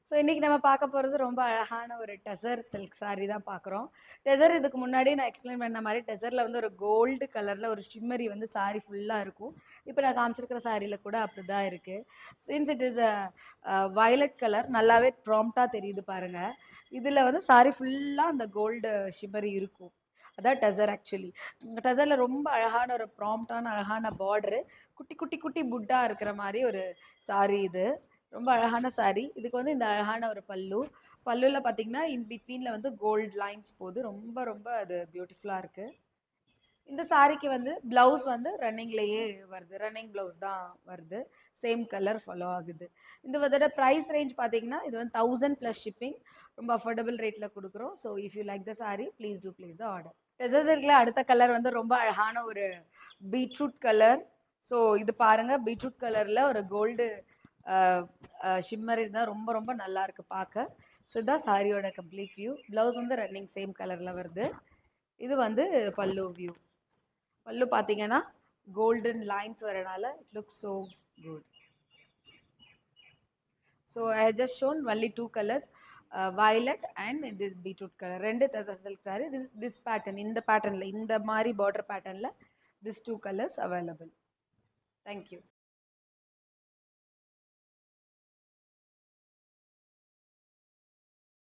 So இன்னைக்கு நம்ம பார்க்க போகிறது ரொம்ப அழகான ஒரு டெசர் சில்க் saree தான் பார்க்குறோம். டெசர் இதுக்கு முன்னாடி நான் எக்ஸ்பிளைன் பண்ண மாதிரி டெசரில் வந்து ஒரு கோல்டு கலரில் ஒரு ஷிம்மரி வந்து saree ஃபுல்லாக இருக்கும். இப்போ நான் காமிச்சிருக்கிற சாரியில் கூட அப்படி தான் இருக்குது. Since it is a violet colour நல்லாவே ப்ராம்ப்டாக தெரியுது பாருங்க. இதில் வந்து saree ஃபுல்லாக அந்த கோல்டு ஷிம்மரி இருக்கும். அதான் டெசர் ஆக்சுவலி. டெசரில் ரொம்ப அழகான ஒரு ப்ராம்ப்டான அழகான பார்டரு, குட்டி குட்டி குட்டி புட்டா இருக்கிற மாதிரி ஒரு saree இது. ரொம்ப அழகான saree. இதுக்கு வந்து இந்த அழகான ஒரு பல்லு. பல்லுல பார்த்தீங்கன்னா, இன் பிட்வீன்ல வந்து கோல்ட் லைன்ஸ் போது. ரொம்ப ரொம்ப அது பியூட்டிஃபுல்லா இருக்கு. இந்த சாரிக்கு வந்து பிளவுஸ் வந்து ரன்னிங்லயே வருது. ரன்னிங் பிளவுஸ் தான் வருது. சேம் கலர் ஃபாலோ ஆகுது. இந்த இதோட பிரைஸ் ரேஞ்ச் பார்த்தீங்கன்னா, இது வந்து 1000 பிளஸ் ஷிப்பிங். ரொம்ப அஃபோர்டபுள் ரேட்ல குடுக்குறோம். So if you like the saree please do place the order. Tussar சில்க்ல அடுத்த கலர் வந்து ரொம்ப அழகான ஒரு பீட்ரூட் கலர். ஸோ இது பாருங்க பீட்ரூட் கலர்ல ஒரு கோல்டு ஷிம்மர் இருந்தால் ரொம்ப ரொம்ப நல்லா இருக்கு பார்க்க. ஸோ இதுதான் சாரியோட கம்ப்ளீட் வியூ. பிளவுஸ் வந்து ரன்னிங் சேம் கலர்ல வருது. இது வந்து பல்லு வியூ. பல்லு பார்த்தீங்கன்னா கோல்டன் லைன்ஸ் வரனால it looks so good. So I just shown only two colours, violet and this beetroot colour. ரெண்டு tussar silk sari. This pattern இந்த பேட்டர்னில் இந்த மாதிரி பார்டர் பேட்டர்னில் this two colours available. Thank you.